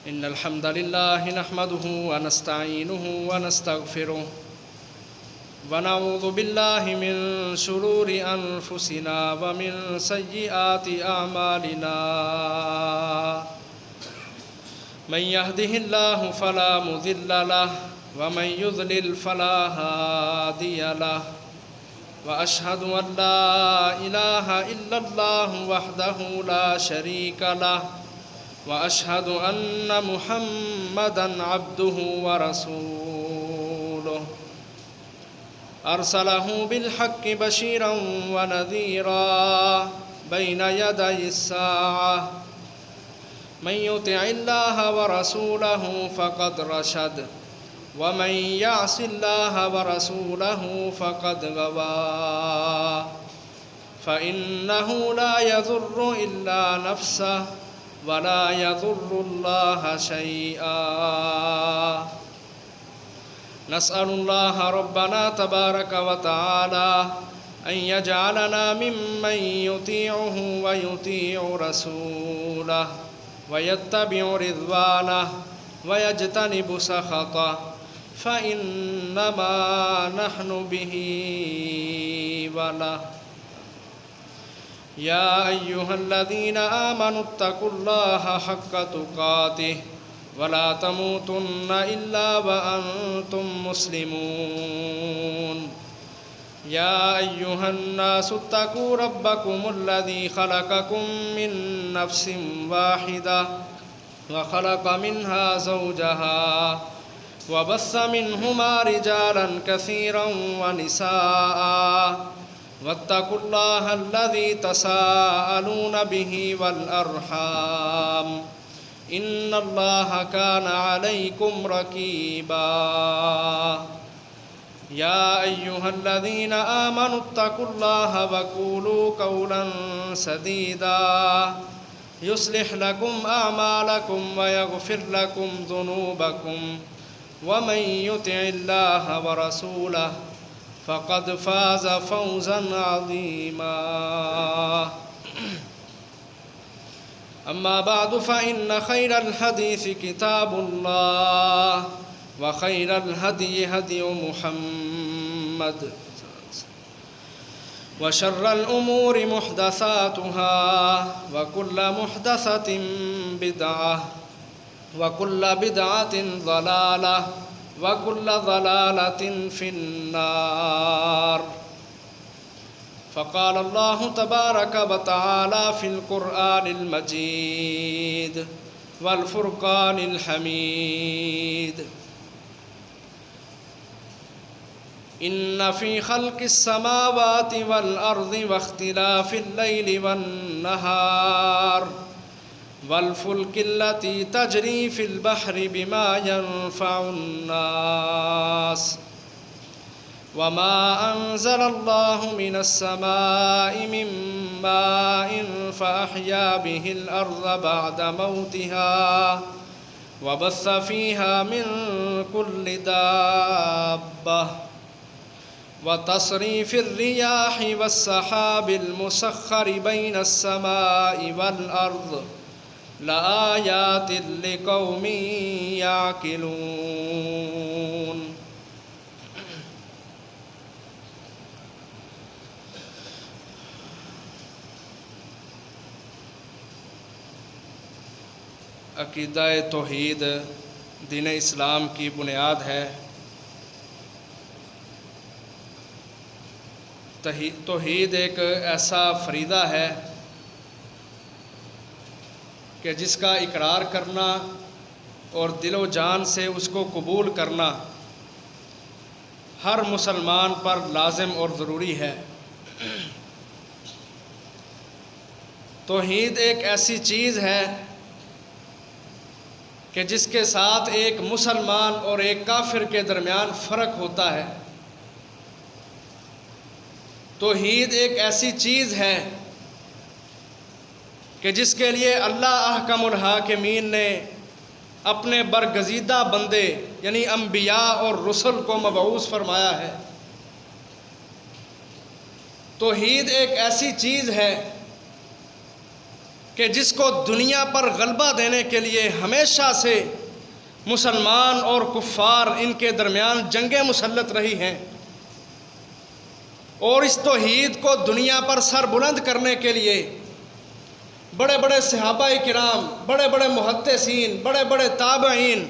إن الحمد لله نحمده ونستعينه ونستغفره ونعوذ بالله من شرور أنفسنا ومن سيئات أعمالنا من يهده الله فلا مضل له ومن يضلل فلا هادي له وأشهد أن لا إله إلا الله وحده لا شريك له وأشهد أن محمدًا عبده ورسوله أرسله بالحق بشيرًا ونذيرًا بين يدي الساعة من يطع الله ورسوله فقد رشد ومن يعص الله ورسوله فقد غوى فإنه لا يضر إلا نفسه ولا يضر الله شيئا نسأل الله ربنا تبارك وتعالى أن يجعلنا ممن يطيعه ويطيع رسوله ويتبع رضوانه ويجتنب سخطه فإنما نحن به وله يا أيها الذين آمنوا اتقوا الله حق تقاته ولا تموتن إلا وأنتم مسلمون يا أيها الناس اتقوا ربكم الذي خلقكم من نفس واحدة وخلق منها زوجها وبث منهما رجالا كثيرا ونساء واتقوا الله الذي تساءلون به والأرحام إن الله كان عليكم رقيبا يا أيها الذين آمنوا اتقوا الله وقولوا قولا سديدا يصلح لكم أعمالكم ويغفر لكم ذنوبكم ومن يطع الله ورسوله فقد فاز فوزا عظيما أما بعد فإن خير الحديث كتاب الله وخير الهدي هدي محمد وشر الأمور محدثاتها وكل محدثة بدعة وكل بدعة ضلالة وكل ضلالة في النار فقال الله تبارك وتعالى في القرآن المجيد والفرقان الحميد إن في خلق السماوات والأرض واختلاف الليل والنهار والفلك التي تجري في البحر بما ينفع الناس وما أنزل الله من السماء من ماء فأحيا به الأرض بعد موتها وبث فيها من كل دابة وتصريف الرياح والسحاب المسخر بين السماء والأرض لآيات لقوم يعقلون عقیدہ توحید دین اسلام کی بنیاد ہے۔ توحید ایک ایسا فریضہ ہے کہ جس کا اقرار کرنا اور دل و جان سے اس کو قبول کرنا ہر مسلمان پر لازم اور ضروری ہے۔ توحید ایک ایسی چیز ہے کہ جس کے ساتھ ایک مسلمان اور ایک کافر کے درمیان فرق ہوتا ہے۔ توحید ایک ایسی چیز ہے کہ جس کے لیے اللہ احکم الحاکمین نے اپنے برگزیدہ بندے یعنی انبیاء اور رسل کو مبعوث فرمایا ہے۔ توحید ایک ایسی چیز ہے کہ کہ جس کو دنیا پر غلبہ دینے کے لیے ہمیشہ سے مسلمان اور کفار ان کے درمیان جنگیں مسلط رہی ہیں، اور اس توحید کو دنیا پر سر بلند کرنے کے لیے بڑے بڑے صحابہ کرام، بڑے بڑے محدثین، بڑے بڑے تابعین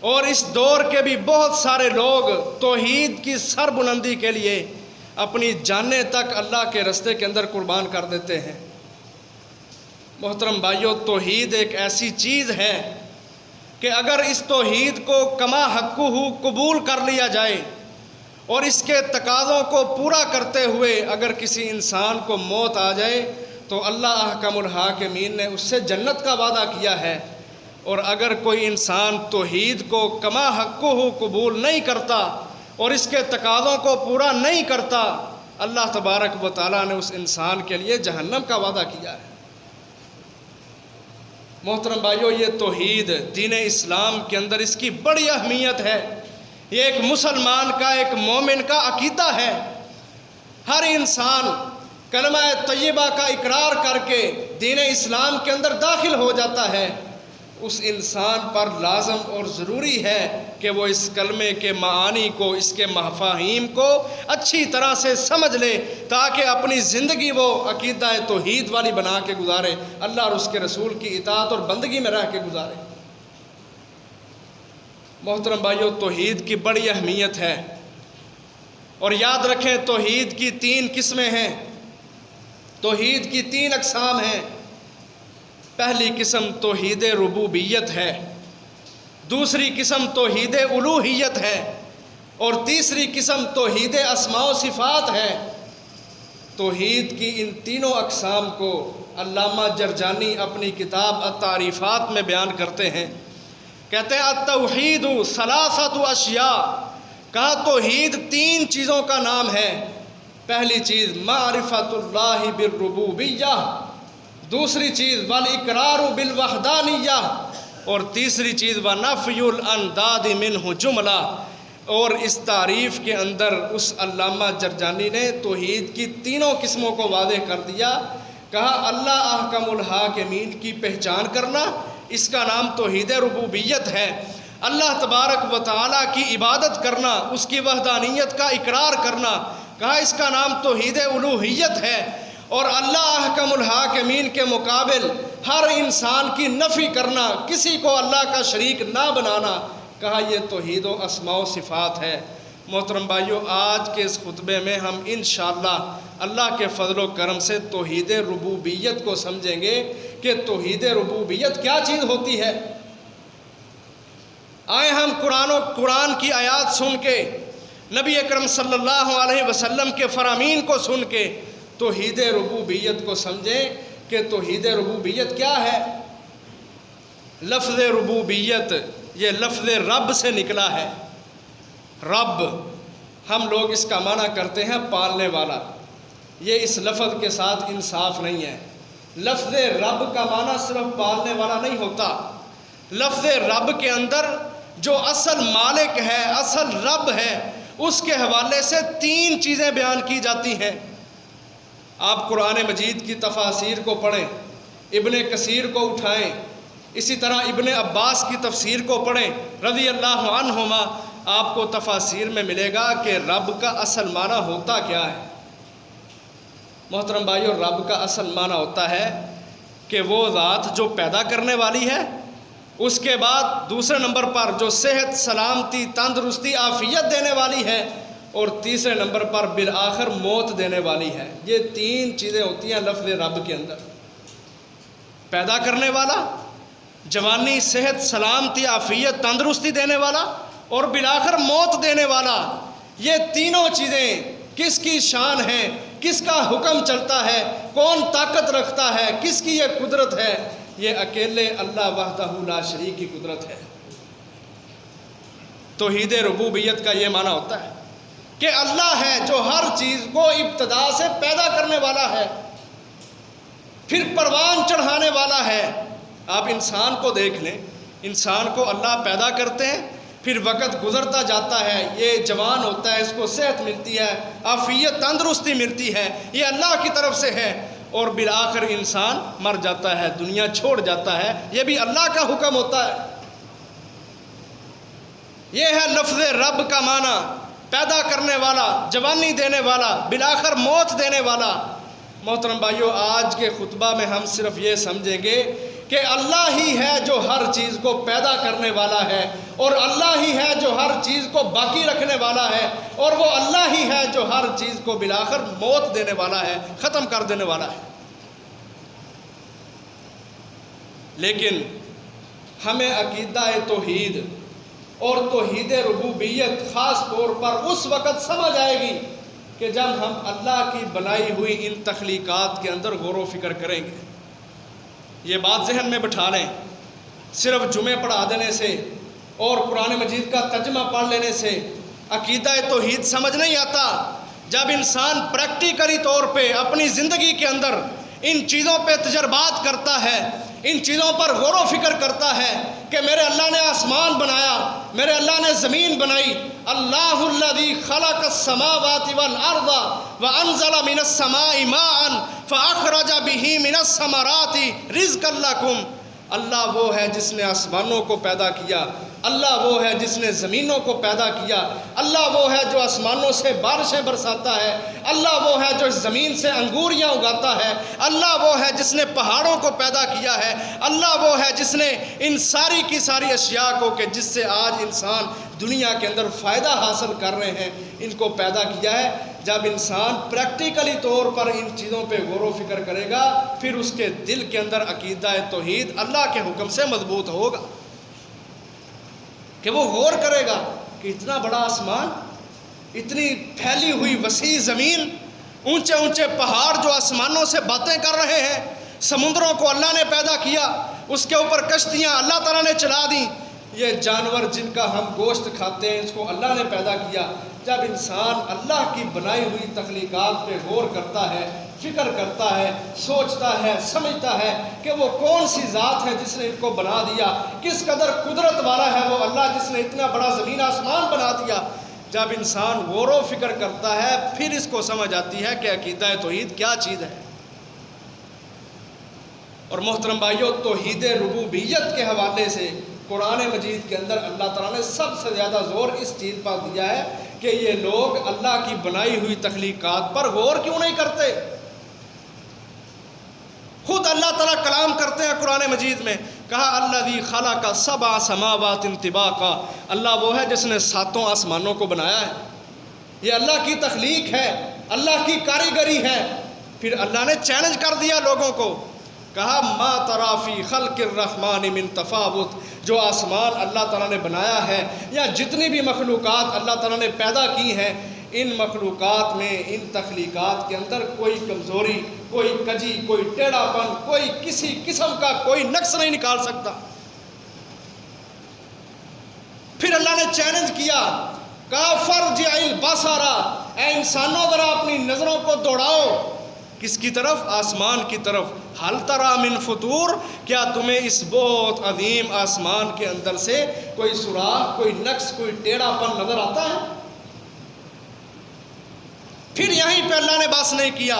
اور اس دور کے بھی بہت سارے لوگ توحید کی سر بلندی کے لیے اپنی جانیں تک اللہ کے راستے کے اندر قربان کر دیتے ہیں۔ محترم بھائیو، توحید ایک ایسی چیز ہے کہ اگر اس توحید کو کما حقہ قبول کر لیا جائے اور اس کے تقاضوں کو پورا کرتے ہوئے اگر کسی انسان کو موت آ جائے تو اللہ احکم الحاکمین نے اس سے جنت کا وعدہ کیا ہے، اور اگر کوئی انسان توحید کو کما حقہ قبول نہیں کرتا اور اس کے تقاضوں کو پورا نہیں کرتا، اللہ تبارک و تعالیٰ نے اس انسان کے لیے جہنم کا وعدہ کیا ہے۔ محترم بھائیو، یہ توحید دین اسلام کے اندر اس کی بڑی اہمیت ہے۔ یہ ایک مسلمان کا، ایک مومن کا عقیدہ ہے۔ ہر انسان کلمہ طیبہ کا اقرار کر کے دین اسلام کے اندر داخل ہو جاتا ہے، اس انسان پر لازم اور ضروری ہے کہ وہ اس کلمے کے معانی کو، اس کے مفاہیم کو اچھی طرح سے سمجھ لے تاکہ اپنی زندگی وہ عقیدہ توحید والی بنا کے گزارے، اللہ اور اس کے رسول کی اطاعت اور بندگی میں رہ کے گزارے۔ محترم بھائیو، توحید کی بڑی اہمیت ہے، اور یاد رکھیں توحید کی 3 قسمیں ہیں، توحید کی 3 اقسام ہیں۔ پہلی قسم توحید ربوبیت ہے، دوسری قسم توحید الوہیت ہے، اور تیسری قسم توحید اسماء و صفات ہے۔ توحید کی ان تینوں اقسام کو علامہ جرجانی اپنی کتاب التعریفات میں بیان کرتے ہیں، کہتے ہیں التوحید ثلاثۃ اشیاء، کہا توحید 3 چیزوں کا نام ہے۔ پہلی چیز معرفت اللہ بالربوبیہ، دوسری چیز والاقرار بالوحدانیہ، اور تیسری چیز ونفی الانداد منہ جملہ۔ اور اس تعریف کے اندر اس علامہ جرجانی نے توحید کی تینوں قسموں کو واضح کر دیا، کہا اللہ احکم الحاکمین کی پہچان کرنا، اس کا نام توحید ربوبیت ہے۔ اللہ تبارک و تعالیٰ کی عبادت کرنا، اس کی وحدانیت کا اقرار کرنا، کہا اس کا نام توحید الوہیت ہے۔ اور اللہ احکم الحاکمین کے مقابل ہر انسان کی نفی کرنا، کسی کو اللہ کا شریک نہ بنانا، کہا یہ توحید و اسماء و صفات ہے۔ محترم بھائیو، آج کے اس خطبے میں ہم انشاءاللہ اللہ کے فضل و کرم سے توحید ربوبیت کو سمجھیں گے کہ توحید ربوبیت کیا چیز ہوتی ہے۔ آئے ہم قرآن کی آیات سن کے، نبی اکرم صلی اللہ علیہ وسلم کے فرامین کو سن کے توحید ربوبیت کو سمجھیں کہ توحید ربوبیت کیا ہے۔ لفظ ربوبیت یہ لفظ رب سے نکلا ہے۔ رب، ہم لوگ اس کا معنی کرتے ہیں پالنے والا، یہ اس لفظ کے ساتھ انصاف نہیں ہے۔ لفظ رب کا معنی صرف پالنے والا نہیں ہوتا، لفظ رب کے اندر جو اصل مالک ہے، اصل رب ہے، اس کے حوالے سے 3 چیزیں بیان کی جاتی ہیں۔ آپ قرآن مجید کی تفاسیر کو پڑھیں، ابن کثیر کو اٹھائیں، اسی طرح ابن عباس کی تفسیر کو پڑھیں رضی اللہ عنہما، آپ کو تفاسیر میں ملے گا کہ رب کا اصل معنی ہوتا کیا ہے۔ محترم بھائیو، رب کا اصل معنی ہوتا ہے کہ وہ ذات جو پیدا کرنے والی ہے، اس کے بعد دوسرے نمبر پر جو صحت، سلامتی، تندرستی، عافیت دینے والی ہے، اور تیسرے نمبر پر بالآخر موت دینے والی ہے۔ یہ 3 چیزیں ہوتی ہیں لفظ رب کے اندر، پیدا کرنے والا، جوانی، صحت، سلامتی، عافیت، تندرستی دینے والا، اور بالآخر موت دینے والا۔ یہ تینوں چیزیں کس کی شان ہیں، کس کا حکم چلتا ہے، کون طاقت رکھتا ہے، کس کی یہ قدرت ہے، یہ اکیلے اللہ وحدہ لا شریک کی قدرت ہے۔ توحید ربوبیت کا یہ معنی ہوتا ہے کہ اللہ ہے جو ہر چیز کو ابتدا سے پیدا کرنے والا ہے، پھر پروان چڑھانے والا ہے۔ آپ انسان کو دیکھ لیں، انسان کو اللہ پیدا کرتے ہیں، پھر وقت گزرتا جاتا ہے، یہ جوان ہوتا ہے، اس کو صحت ملتی ہے، عافیت، تندرستی ملتی ہے، یہ اللہ کی طرف سے ہے۔ اور بالآخر انسان مر جاتا ہے، دنیا چھوڑ جاتا ہے۔ یہ بھی اللہ کا حکم ہوتا ہے۔ یہ ہے لفظ رب کا معنی، پیدا کرنے والا، جوانی دینے والا، بالآخر موت دینے والا۔ محترم بھائیو، آج کے خطبہ میں ہم صرف یہ سمجھیں گے کہ اللہ ہی ہے جو ہر چیز کو پیدا کرنے والا ہے، اور اللہ ہی ہے جو ہر چیز کو باقی رکھنے والا ہے، اور وہ اللہ ہی ہے جو ہر چیز کو بالآخر موت دینے والا ہے، ختم کر دینے والا ہے۔ لیکن ہمیں عقیدہ توحید اور توحید ربوبیت خاص طور پر اس وقت سمجھ آئے گی کہ جب ہم اللہ کی بنائی ہوئی ان تخلیقات کے اندر غور و فکر کریں گے۔ یہ بات ذہن میں بٹھا لیں، صرف جمعے پڑھا دینے سے اور قرآن مجید کا ترجمہ پڑھ لینے سے عقیدہ توحید سمجھ نہیں آتا۔ جب انسان پریکٹیکلی طور پہ اپنی زندگی کے اندر ان چیزوں پہ تجربات کرتا ہے، ان چیزوں پر غور و فکر کرتا ہے کہ میرے اللہ نے آسمان بنایا، میرے اللہ نے زمین بنائی، اللہ الذی خلق السماوات والارض وانزل من السماء ماء فاخرج به من الثمرات رزقا لکم۔ اللہ وہ ہے جس نے آسمانوں کو پیدا کیا، اللہ وہ ہے جس نے زمینوں کو پیدا کیا، اللہ وہ ہے جو آسمانوں سے بارشیں برساتا ہے، اللہ وہ ہے جو زمین سے انگوریاں اگاتا ہے، اللہ وہ ہے جس نے پہاڑوں کو پیدا کیا ہے، اللہ وہ ہے جس نے ان ساری کی ساری اشیاء کو کہ جس سے آج انسان دنیا کے اندر فائدہ حاصل کر رہے ہیں ان کو پیدا کیا ہے۔ جب انسان پریکٹیکلی طور پر ان چیزوں پہ غور و فکر کرے گا، پھر اس کے دل کے اندر عقیدہ توحید اللہ کے حکم سے مضبوط ہوگا کہ وہ غور کرے گا کہ اتنا بڑا آسمان، اتنی پھیلی ہوئی وسیع زمین، اونچے اونچے پہاڑ جو آسمانوں سے باتیں کر رہے ہیں، سمندروں کو اللہ نے پیدا کیا، اس کے اوپر کشتیاں اللہ تعالیٰ نے چلا دیں، یہ جانور جن کا ہم گوشت کھاتے ہیں اس کو اللہ نے پیدا کیا۔ جب انسان اللہ کی بنائی ہوئی تخلیقات پہ غور کرتا ہے، فکر کرتا ہے، سوچتا ہے، سمجھتا ہے کہ وہ کون سی ذات ہے جس نے ان کو بنا دیا، کس قدر قدرت والا ہے وہ اللہ جس نے اتنا بڑا زمین آسمان بنا دیا، جب انسان غور و فکر کرتا ہے پھر اس کو سمجھ آتی ہے کہ عقیدہ توحید کیا چیز ہے۔ اور محترم بھائیو، توحید ربوبیت کے حوالے سے قرآن مجید کے اندر اللہ تعالیٰ نے سب سے زیادہ زور اس چیز پر دیا ہے کہ یہ لوگ اللہ کی بنائی ہوئی تخلیقات پر غور کیوں نہیں کرتے۔ خود اللہ تعالیٰ کلام کرتے ہیں قرآن مجید میں، کہا الذی خلق سبع سماوات طباقا، اللہ وہ ہے جس نے ساتوں آسمانوں کو بنایا ہے۔ یہ اللہ کی تخلیق ہے، اللہ کی کاریگری ہے۔ پھر اللہ نے چیلنج کر دیا لوگوں کو، کہا ما تری فی خلق الرحمن من تفاوت، جو آسمان اللہ تعالیٰ نے بنایا ہے یا جتنی بھی مخلوقات اللہ تعالیٰ نے پیدا کی ہیں، ان مخلوقات میں، ان تخلیقات کے اندر کوئی کمزوری، کوئی کجی، کوئی ٹیڑھا پن، کوئی کسی قسم کا کوئی نقص نہیں نکال سکتا۔ پھر اللہ نے چیلنج کیا، کہا فرجع البصر، اے انسانوں ذرا اپنی نظروں کو دوڑاؤ، کس کی طرف؟ آسمان کی طرف۔ حل تری من فطور، کیا تمہیں اس بہت عظیم آسمان کے اندر سے کوئی سوراخ، کوئی نقص، کوئی ٹیڑھا پن نظر آتا ہے؟ پھر یہیں پہ اللہ نے بس نہیں کیا،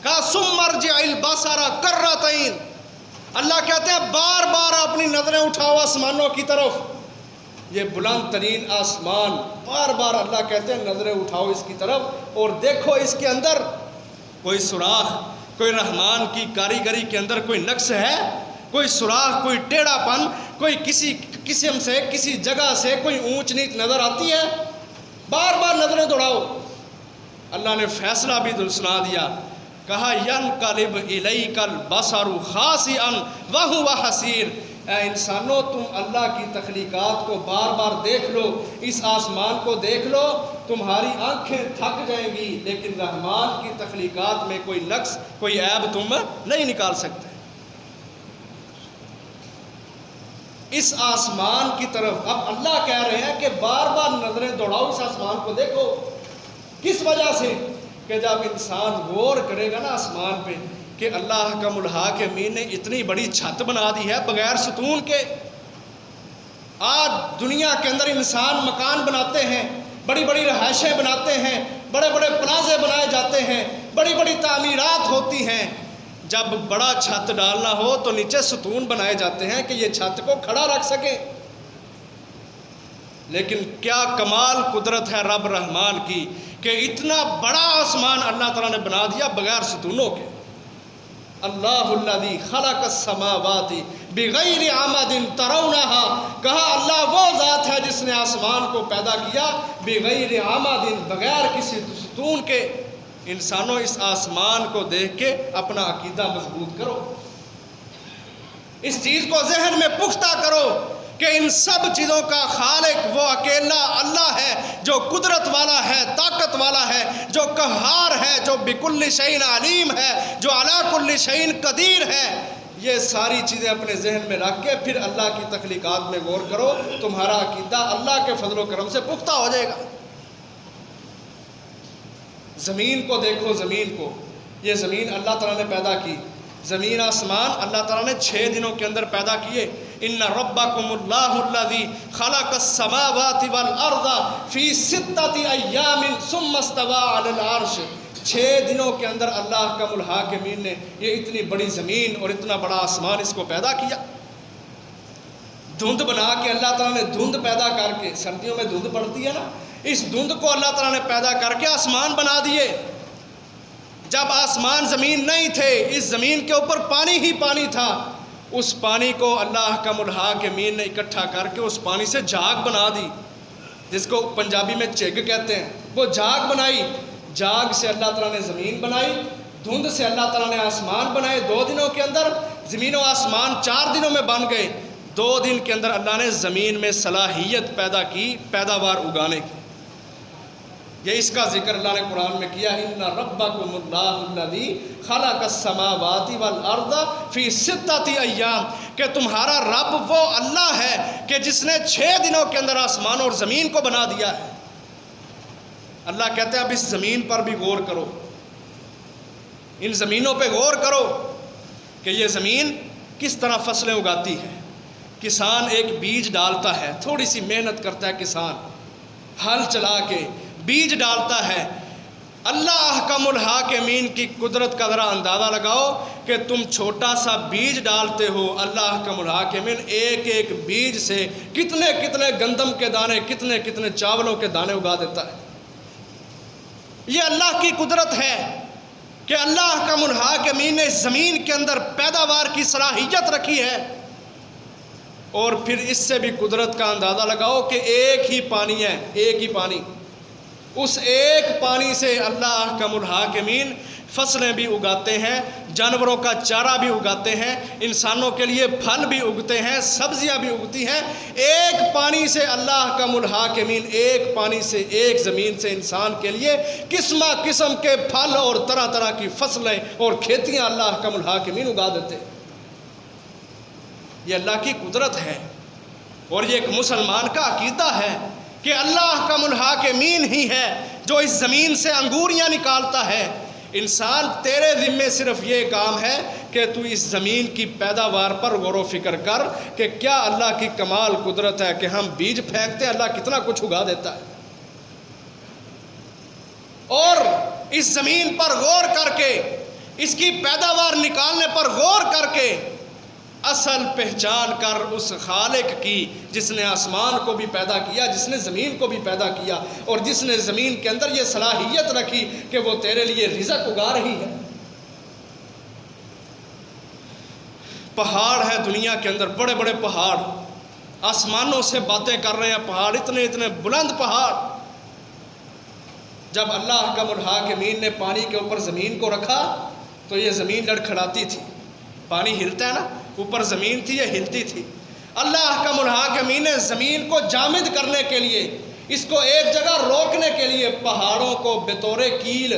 کہا ثم ارجع البصر کرتین، اللہ کہتے ہیں بار بار اپنی نظریں اٹھاؤ آسمانوں کی طرف۔ یہ بلند ترین آسمان، بار بار اللہ کہتے ہیں نظریں اٹھاؤ اس کی طرف اور دیکھو اس کے اندر کوئی سوراخ، کوئی رحمان کی کاریگری کے اندر کوئی نقص ہے، کوئی سوراخ، کوئی ٹیڑھا پن، کوئی کسی قسم سے، کسی جگہ سے کوئی اونچ نیچ نظر آتی ہے؟ بار بار نظریں دوڑاؤ۔ اللہ نے فیصلہ بھی سنا دیا، کہا ینقلب الیک البصر خاسئا وہو حسیر، اے انسانوں تم اللہ کی تخلیقات کو بار بار دیکھ لو، اس آسمان کو دیکھ لو، تمہاری آنکھیں تھک جائیں گی، لیکن رحمان کی تخلیقات میں کوئی نقص، کوئی عیب تم نہیں نکال سکتے۔ اس آسمان کی طرف اب اللہ کہہ رہے ہیں کہ بار بار نظریں دوڑاؤ، اس آسمان کو دیکھو۔ کس وجہ سے؟ کہ جب انسان غور کرے گا نا آسمان پہ کہ اللہ کا الحاکمین نے اتنی بڑی چھت بنا دی ہے بغیر ستون کے۔ آج دنیا کے اندر انسان مکان بناتے ہیں، بڑی بڑی رہائشیں بناتے ہیں، بڑے بڑے پلازے بنائے جاتے ہیں، بڑی بڑی تعمیرات ہوتی ہیں، جب بڑا چھت ڈالنا ہو تو نیچے ستون بنائے جاتے ہیں کہ یہ چھت کو کھڑا رکھ سکیں. لیکن کیا کمال قدرت ہے رب رحمان کی کہ اتنا بڑا آسمان اللہ تعالیٰ نے بنا دیا بغیر ستونوں کے. اللہ الذی خلق السماوات بغیر عمد ترونها، کہا اللہ وہ ذات ہے جس نے آسمان کو پیدا کیا بغیر عمد، بغیر کسی ستون کے. انسانوں اس آسمان کو دیکھ کے اپنا عقیدہ مضبوط کرو، اس چیز کو ذہن میں پختہ کرو کہ ان سب چیزوں کا خالق وہ اکیلا اللہ ہے جو قدرت والا ہے، طاقت والا ہے، جو قہار ہے، جو بکل شیء علیم ہے، جو علی کل شیء قدیر ہے. یہ ساری چیزیں اپنے ذہن میں رکھ کے پھر اللہ کی تخلیقات میں غور کرو، تمہارا عقیدہ اللہ کے فضل و کرم سے پختہ ہو جائے گا. زمین کو دیکھو، زمین کو، یہ زمین اللہ تعالیٰ نے پیدا کی. زمین آسمان اللہ تعالیٰ نے 6 دنوں کے اندر پیدا کیے. ان ربکم اللہ الذی خلق السماوات والارض فی 6 ایام ثم استوى علی العرش. 6 دنوں کے اندر اللہ کا الحاکمین نے یہ اتنی بڑی زمین اور اتنا بڑا آسمان اس کو پیدا کیا. دھند بنا کے اللہ تعالیٰ نے دھند پیدا کر کے، سردیوں میں دھند پڑتی ہے نا، اس دھند کو اللہ تعالیٰ نے پیدا کر کے آسمان بنا دیے. جب آسمان زمین نہیں تھے، اس زمین کے اوپر پانی ہی پانی تھا. اس پانی کو اللہ کا الحاکمین نے اکٹھا کر کے اس پانی سے جھاگ بنا دی، جس کو پنجابی میں چگ کہتے ہیں. وہ جھاگ بنائی، جھاگ سے اللہ تعالیٰ نے زمین بنائی، دھند سے اللہ تعالیٰ نے آسمان بنائے. 2 دنوں کے اندر زمین و آسمان 4 دنوں میں بن گئے. 2 دن کے اندر اللہ نے زمین میں صلاحیت پیدا کی پیداوار اگانے کی. یہ اس کا ذکر اللہ نے قرآن میں کیا. ان ربکم اللہ الذی خلق السماوات والارض فی 6 ایام، کہ تمہارا رب وہ اللہ ہے کہ جس نے 6 دنوں کے اندر آسمان اور زمین کو بنا دیا ہے. اللہ کہتے ہیں اب اس زمین پر بھی غور کرو، ان زمینوں پہ غور کرو کہ یہ زمین کس طرح فصلیں اگاتی ہے. کسان ایک بیج ڈالتا ہے، تھوڑی سی محنت کرتا ہے کسان، ہل چلا کے بیج ڈالتا ہے. اللہ احکم الحاکمین کی قدرت کا ذرا اندازہ لگاؤ کہ تم چھوٹا سا بیج ڈالتے ہو، اللہ احکم الحاکمین ایک ایک بیج سے کتنے کتنے گندم کے دانے، کتنے کتنے چاولوں کے دانے اگا دیتا ہے. یہ اللہ کی قدرت ہے کہ اللہ احکم الحاکمین نے اس زمین کے اندر پیداوار کی صلاحیت رکھی ہے. اور پھر اس سے بھی قدرت کا اندازہ لگاؤ کہ ایک ہی پانی ہے، ایک ہی پانی، اس ایک پانی سے اللہ احکم الحاکمین فصلیں بھی اگاتے ہیں، جانوروں کا چارہ بھی اگاتے ہیں، انسانوں کے لیے پھل بھی اگتے ہیں، سبزیاں بھی اگتی ہیں. ایک پانی سے اللہ احکم الحاکمین، ایک پانی سے، ایک زمین سے انسان کے لیے قسمہ قسم کے پھل اور طرح طرح کی فصلیں اور کھیتیاں اللہ احکم الحاکمین اگا دیتے ہیں. یہ اللہ کی قدرت ہے. اور یہ ایک مسلمان کا عقیدہ ہے کہ اللہ احکم الحاکمین ہی ہے جو اس زمین سے انگوریاں نکالتا ہے. انسان تیرے ذمے صرف یہ کام ہے کہ تو اس زمین کی پیداوار پر غور و فکر کر کہ کیا اللہ کی کمال قدرت ہے کہ ہم بیج پھینکتے ہیں، اللہ کتنا کچھ اگا دیتا ہے. اور اس زمین پر غور کر کے، اس کی پیداوار نکالنے پر غور کر کے اصل پہچان کر اس خالق کی جس نے آسمان کو بھی پیدا کیا، جس نے زمین کو بھی پیدا کیا، اور جس نے زمین کے اندر یہ صلاحیت رکھی کہ وہ تیرے لیے رزق اگا رہی ہے. پہاڑ ہیں دنیا کے اندر، بڑے بڑے پہاڑ، آسمانوں سے باتیں کر رہے ہیں پہاڑ، اتنے اتنے بلند پہاڑ. جب اللہ احکم الحاکمین نے پانی کے اوپر زمین کو رکھا تو یہ زمین لڑکھڑاتی تھی. پانی ہلتا ہے نا، اوپر زمین تھی، یہ ہلتی تھی. اللہ احکم الحاکمین نے زمین کو جامد کرنے کے لیے، اس کو ایک جگہ روکنے کے لیے پہاڑوں کو بطور کیل،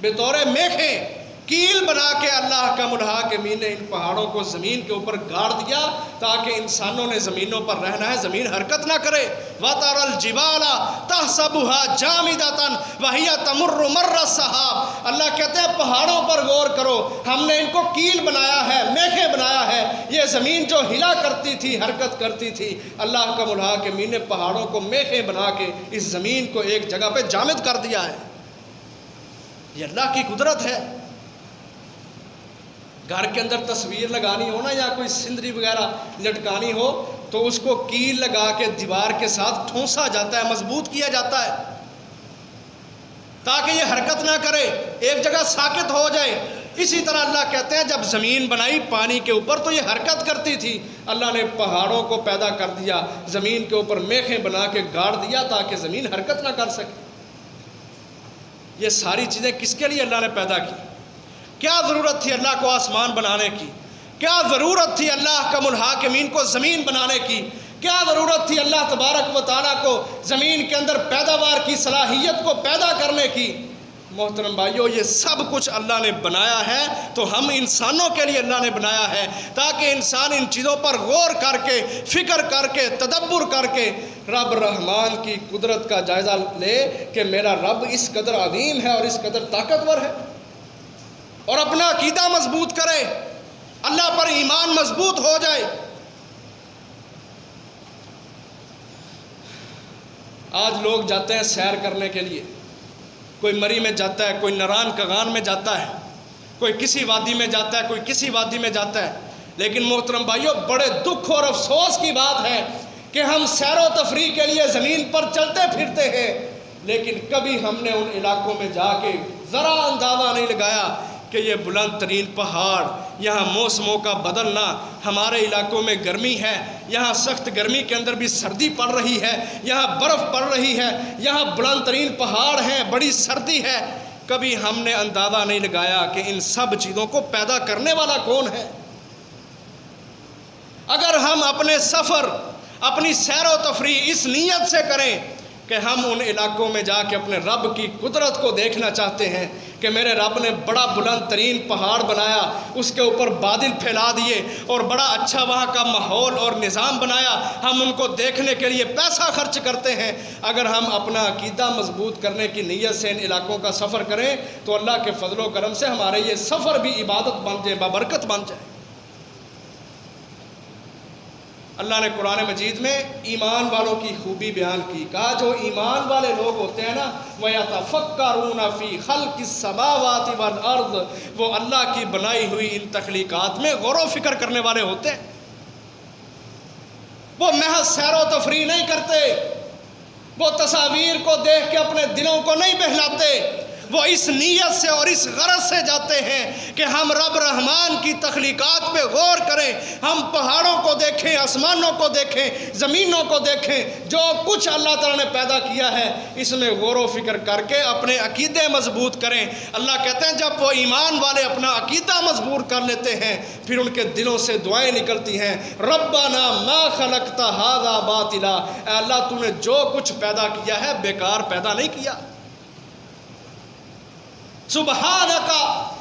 بطور میخیں کیل بنا کے اللہ احکم الحاکمین نے ان پہاڑوں کو زمین کے اوپر گاڑ دیا تاکہ انسانوں نے زمینوں پر رہنا ہے، زمین حرکت نہ کرے. وَتَرَى الْجِبَالَ تَحْسَبُهَا جَامِدَةً وَهِيَ تَمُرُّ مَرَّ السَّحَابِ. اللہ کہتے ہیں پہاڑوں پر غور کرو، ہم نے ان کو کیل بنایا ہے، میخیں بنایا ہے. یہ زمین جو ہلا کرتی تھی، حرکت کرتی تھی، اللہ احکم الحاکمین نے پہاڑوں کو میخیں بنا کے اس زمین کو ایک جگہ پہ جامد کر دیا ہے. یہ اللہ کی قدرت ہے. گھر کے اندر تصویر لگانی ہو نا یا کوئی سندری وغیرہ لٹکانی ہو تو اس کو کیل لگا کے دیوار کے ساتھ ٹھونسا جاتا ہے، مضبوط کیا جاتا ہے تاکہ یہ حرکت نہ کرے، ایک جگہ ساکت ہو جائے۔ اسی طرح اللہ کہتے ہیں جب زمین بنائی پانی کے اوپر تو یہ حرکت کرتی تھی، اللہ نے پہاڑوں کو پیدا کر دیا، زمین کے اوپر میخیں بنا کے گاڑ دیا تاکہ زمین حرکت نہ کر سکے۔ یہ ساری چیزیں کس کے لیے اللہ نے پیدا کی؟ کیا ضرورت تھی اللہ کو آسمان بنانے کی؟ کیا ضرورت تھی اللہ احکم الحاکمین کو زمین بنانے کی؟ کیا ضرورت تھی اللہ تبارک و تعالیٰ کو زمین کے اندر پیداوار کی صلاحیت کو پیدا کرنے کی؟ محترم بھائیو، یہ سب کچھ اللہ نے بنایا ہے تو ہم انسانوں کے لیے اللہ نے بنایا ہے تاکہ انسان ان چیزوں پر غور کر کے، فکر کر کے، تدبر کر کے رب رحمان کی قدرت کا جائزہ لے کہ میرا رب اس قدر عظیم ہے اور اس قدر طاقتور ہے، اور اپنا عقیدہ مضبوط کرے، اللہ پر ایمان مضبوط ہو جائے۔ آج لوگ جاتے ہیں سیر کرنے کے لیے، کوئی مری میں جاتا ہے، کوئی نران کغان میں جاتا ہے، کوئی کسی وادی میں جاتا ہے، کوئی کسی وادی میں جاتا ہے، لیکن محترم بھائیو بڑے دکھ اور افسوس کی بات ہے کہ ہم سیر و تفریح کے لیے زمین پر چلتے پھرتے ہیں، لیکن کبھی ہم نے ان علاقوں میں جا کے ذرا اندازہ نہیں لگایا کہ یہ بلند ترین پہاڑ، یہاں موسموں کا بدلنا، ہمارے علاقوں میں گرمی ہے، یہاں سخت گرمی کے اندر بھی سردی پڑ رہی ہے، یہاں برف پڑ رہی ہے، یہاں بلند ترین پہاڑ ہیں، بڑی سردی ہے۔ کبھی ہم نے اندازہ نہیں لگایا کہ ان سب چیزوں کو پیدا کرنے والا کون ہے۔ اگر ہم اپنے سفر، اپنی سیر و تفریح اس نیت سے کریں کہ ہم ان علاقوں میں جا کے اپنے رب کی قدرت کو دیکھنا چاہتے ہیں کہ میرے رب نے بڑا بلند ترین پہاڑ بنایا، اس کے اوپر بادل پھیلا دیے اور بڑا اچھا وہاں کا ماحول اور نظام بنایا، ہم ان کو دیکھنے کے لیے پیسہ خرچ کرتے ہیں، اگر ہم اپنا عقیدہ مضبوط کرنے کی نیت سے ان علاقوں کا سفر کریں تو اللہ کے فضل و کرم سے ہمارے یہ سفر بھی عبادت بن جائے، بابرکت بن جائے۔ اللہ نے قرآن مجید میں ایمان والوں کی خوبی بیان کی، کہا جو ایمان والے لوگ ہوتے ہیں نا، وَيَتَفَكَّرُونَ فِي خَلْقِ السَّمَاوَاتِ وَالْأَرْضِ، وہ اللہ کی بنائی ہوئی ان تخلیقات میں غور و فکر کرنے والے ہوتے ہیں۔ وہ محض سیر و تفریح نہیں کرتے، وہ تصاویر کو دیکھ کے اپنے دلوں کو نہیں بہلاتے، وہ اس نیت سے اور اس غرض سے جاتے ہیں کہ ہم رب رحمان کی تخلیقات پہ غور کریں، ہم پہاڑوں کو دیکھیں، آسمانوں کو دیکھیں، زمینوں کو دیکھیں، جو کچھ اللہ تعالیٰ نے پیدا کیا ہے اس میں غور و فکر کر کے اپنے عقیدے مضبوط کریں۔ اللہ کہتے ہیں جب وہ ایمان والے اپنا عقیدہ مضبوط کر لیتے ہیں پھر ان کے دلوں سے دعائیں نکلتی ہیں، ربنا ما خلقت ھذا باطلا، اے اللہ تو نے جو کچھ پیدا کیا ہے بیکار پیدا نہیں کیا، سبحانک،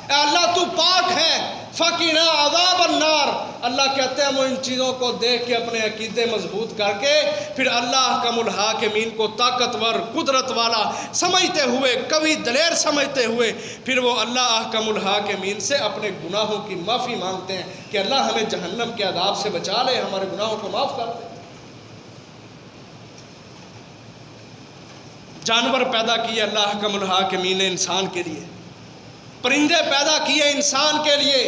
اے اللہ تو پاک ہے، فقنا عذاب النار۔ اللہ کہتے ہیں وہ ان چیزوں کو دیکھ کے اپنے عقیدے مضبوط کر کے پھر اللہ احکم الحاکمین کو طاقتور، قدرت والا سمجھتے ہوئے، قوی دلیر سمجھتے ہوئے پھر وہ اللہ احکم الحاکمین سے اپنے گناہوں کی معافی مانگتے ہیں کہ اللہ ہمیں جہنم کے عذاب سے بچا لے، ہمارے گناہوں کو معاف کر دے۔ جانور پیدا کیے اللہ احکم الحاکمین نے انسان کے لیے، پرندے پیدا کیے انسان کے لیے۔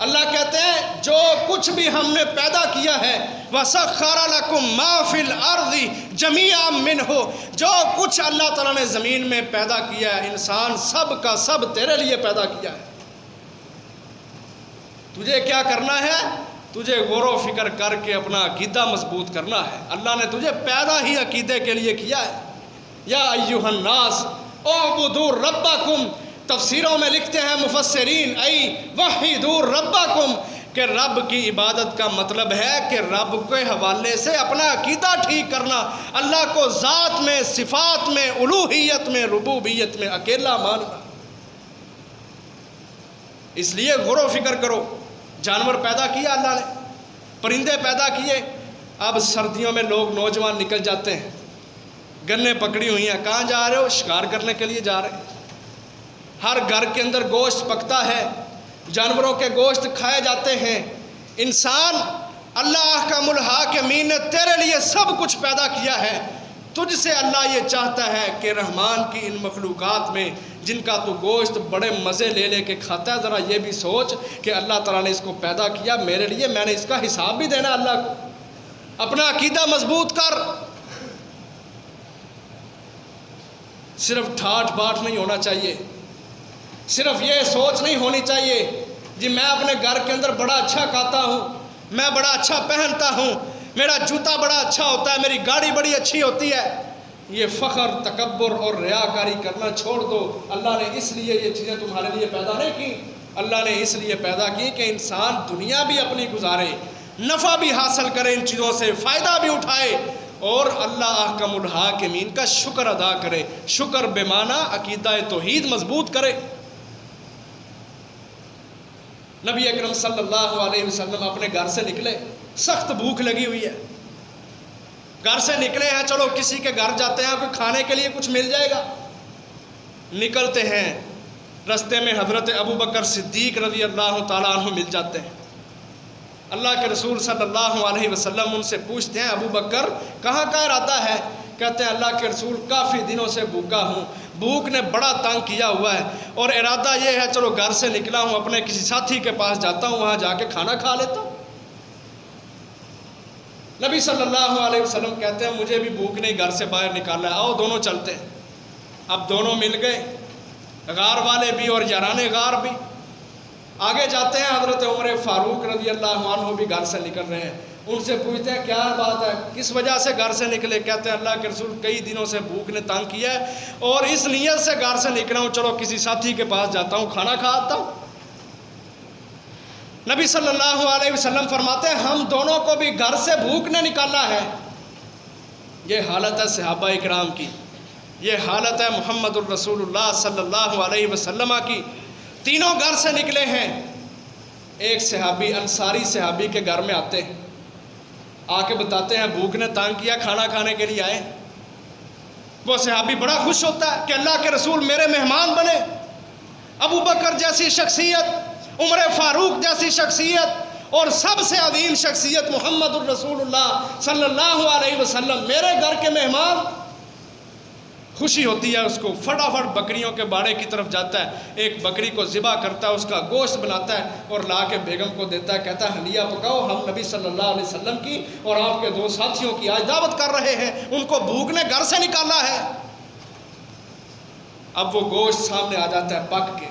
اللہ کہتے ہیں جو کچھ بھی ہم نے پیدا کیا ہے وَسَخَّرَ لَكُم مَّا فِي الْأَرْضِ جَمِيعًا مِّنْهُ، جو کچھ اللہ تعالیٰ نے زمین میں پیدا کیا ہے انسان سب کا سب تیرے لیے پیدا کیا ہے۔ تجھے کیا کرنا ہے؟ تجھے غور و فکر کر کے اپنا عقیدہ مضبوط کرنا ہے۔ اللہ نے تجھے پیدا ہی عقیدے کے لیے کیا ہے۔ یا ایھا الناس اعبدوا ربکم، تفسیروں میں لکھتے ہیں مفسرین ای وحدوا ربکم، کہ رب کی عبادت کا مطلب ہے کہ رب کے حوالے سے اپنا عقیدہ ٹھیک کرنا، اللہ کو ذات میں، صفات میں، الوہیت میں، ربوبیت میں اکیلا ماننا۔ اس لیے غور و فکر کرو۔ جانور پیدا کیا اللہ نے، پرندے پیدا کیے۔ اب سردیوں میں لوگ نوجوان نکل جاتے ہیں، گنے پکڑی ہوئی ہیں، کہاں جا رہے ہو؟ شکار کرنے کے لیے جا رہے ہیں۔ ہر گھر کے اندر گوشت پکتا ہے، جانوروں کے گوشت کھائے جاتے ہیں۔ انسان، اللہ احکم الحاکمین نے تیرے لیے سب کچھ پیدا کیا ہے، تجھ سے اللہ یہ چاہتا ہے کہ رحمان کی ان مخلوقات میں جن کا تو گوشت بڑے مزے لے لے کے کھاتا ہے، ذرا یہ بھی سوچ کہ اللہ تعالیٰ نے اس کو پیدا کیا میرے لیے، میں نے اس کا حساب بھی دینا اللہ کو۔ اپنا عقیدہ مضبوط کر، صرف ٹھاٹ باٹ نہیں ہونا چاہیے، صرف یہ سوچ نہیں ہونی چاہیے جی میں اپنے گھر کے اندر بڑا اچھا کھاتا ہوں، میں بڑا اچھا پہنتا ہوں، میرا جوتا بڑا اچھا ہوتا ہے، میری گاڑی بڑی اچھی ہوتی ہے۔ یہ فخر، تکبر اور ریاکاری کرنا چھوڑ دو۔ اللہ نے اس لیے یہ چیزیں تمہارے لیے پیدا نہیں کی، اللہ نے اس لیے پیدا کی کہ انسان دنیا بھی اپنی گزارے، نفع بھی حاصل کرے، ان چیزوں سے فائدہ بھی اٹھائے، اور اللہ احکم الحاکمین کا شکر ادا کرے۔ شکر بے معنی عقیدہ توحید مضبوط کرے۔ نبی اکرم صلی اللہ علیہ وسلم اپنے گھر سے نکلے، سخت بھوک لگی ہوئی ہے، گھر سے نکلے ہیں، چلو کسی کے گھر جاتے ہیں، کوئی کھانے کے لیے کچھ مل جائے گا۔ نکلتے ہیں، رستے میں حضرت ابو بکر صدیق رضی اللہ تعالیٰ عنہ مل جاتے ہیں۔ اللہ کے رسول صلی اللہ علیہ وسلم ان سے پوچھتے ہیں، ابو بکر کہاں کا ارادہ ہے؟ کہتے ہیں اللہ کے رسول کافی دنوں سے بھوکا ہوں، بھوک نے بڑا تنگ کیا ہوا ہے، اور ارادہ یہ ہے چلو گھر سے نکلا ہوں، اپنے کسی ساتھی کے پاس جاتا ہوں، وہاں جا کے کھانا کھا لیتا ہوں۔ نبی صلی اللہ علیہ وسلم کہتے ہیں مجھے بھی بھوک نہیں، گھر سے باہر نکالا ہے، آؤ دونوں چلتے ہیں۔ اب دونوں مل گئے، غار والے بھی اور یاران غار بھی۔ آگے جاتے ہیں، حضرت عمر فاروق رضی اللہ عنہ بھی گھر سے نکل رہے ہیں، ان سے پوچھتے ہیں کیا بات ہے، کس وجہ سے گھر سے نکلے؟ کہتے ہیں اللہ کے رسول کئی دنوں سے بھوک نے تنگ کیا ہے، اور اس نیت سے گھر سے نکلا ہوں چلو کسی ساتھی کے پاس جاتا ہوں، کھانا کھا آتا ہوں۔ نبی صلی اللہ علیہ وسلم فرماتے ہیں ہم دونوں کو بھی گھر سے بھوک نے نکالا ہے۔ یہ حالت ہے صحابہ اکرام کی، یہ حالت ہے محمد الرسول اللہ صلی اللہ علیہ وسلم کی۔ تینوں گھر سے نکلے ہیں، ایک صحابی انصاری صحابی کے گھر میں آتے ہیں، آ کے بتاتے ہیں بھوک نے تنگ کیا، کھانا کھانے کے لیے آئے۔ وہ صحابی بڑا خوش ہوتا ہے کہ اللہ کے رسول میرے مہمان بنے۔ ابو بکر جیسی شخصیت، عمر فاروق جیسی شخصیت، اور سب سے عظیم شخصیت محمد الرسول اللہ صلی اللہ علیہ وسلم میرے گھر کے مہمان۔ خوشی ہوتی ہے اس کو، فٹافٹ بکریوں کے باڑے کی طرف جاتا ہے، ایک بکری کو ذبح کرتا ہے، اس کا گوشت بناتا ہے اور لا کے بیگم کو دیتا ہے، کہتا ہے ہنڈیا پکاؤ، ہم نبی صلی اللہ علیہ وسلم کی اور آپ کے دو ساتھیوں کی آج دعوت کر رہے ہیں، ان کو بھوک نے گھر سے نکالا ہے۔ اب وہ گوشت سامنے آ جاتا ہے پک کے،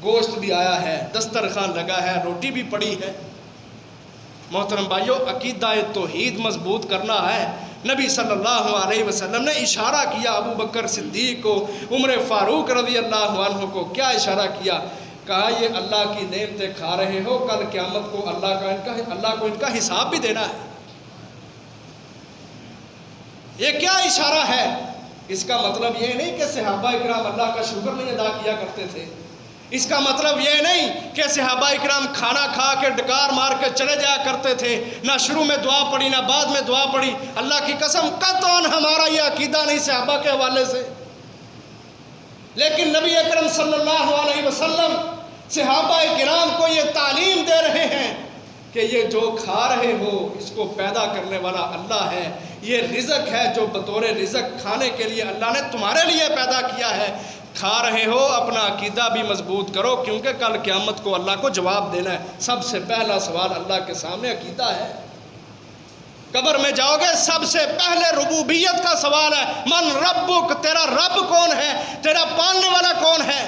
گوشت بھی آیا ہے، دسترخوان لگا ہے، روٹی بھی پڑی ہے۔ محترم بھائیو، عقیدہ توحید مضبوط کرنا ہے۔ نبی صلی اللہ علیہ وسلم نے اشارہ کیا ابو بکر صدیق کو، عمر فاروق رضی اللہ عنہ کو، کیا اشارہ کیا؟ کہا یہ اللہ کی نعمتیں کھا رہے ہو، کل قیامت کو اللہ کو ان کا حساب بھی دینا ہے۔ یہ کیا اشارہ ہے؟ اس کا مطلب یہ نہیں کہ صحابہ اکرام اللہ کا شکر نہیں ادا کیا کرتے تھے، اس کا مطلب یہ نہیں کہ صحابہ اکرام کھانا کھا کے ڈکار مار کے چلے جایا کرتے تھے، نہ شروع میں دعا پڑھی نہ بعد میں دعا پڑھی۔ اللہ کی قسم قطعاً ہمارا یہ عقیدہ نہیں صحابہ کے حوالے سے، لیکن نبی اکرم صلی اللہ علیہ وسلم صحابہ اکرام کو یہ تعلیم دے رہے ہیں کہ یہ جو کھا رہے ہو اس کو پیدا کرنے والا اللہ ہے، یہ رزق ہے جو بطور رزق کھانے کے لیے اللہ نے تمہارے لیے پیدا کیا ہے۔ کھا رہے ہو، اپنا عقیدہ بھی مضبوط کرو، کیونکہ کل قیامت کو اللہ کو جواب دینا ہے۔ سب سے پہلا سوال اللہ کے سامنے عقیدہ ہے۔ قبر میں جاؤ گے سب سے پہلے ربوبیت کا سوال ہے، من ربک، تیرا رب کون ہے، تیرا پالنے والا کون ہے۔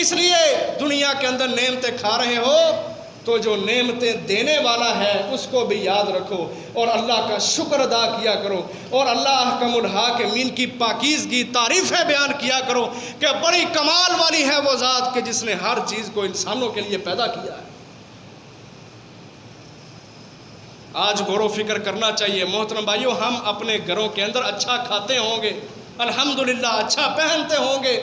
اس لیے دنیا کے اندر نعمتیں کھا رہے ہو تو جو نعمتیں دینے والا ہے اس کو بھی یاد رکھو اور اللہ کا شکر ادا کیا کرو، اور اللہ احکم الحاکمین کی پاکیزگی تعریفیں بیان کیا کرو کہ بڑی کمال والی ہے وہ ذات کہ جس نے ہر چیز کو انسانوں کے لیے پیدا کیا ہے۔ آج غور و فکر کرنا چاہیے محترم بھائیو، ہم اپنے گھروں کے اندر اچھا کھاتے ہوں گے، الحمدللہ اچھا پہنتے ہوں گے،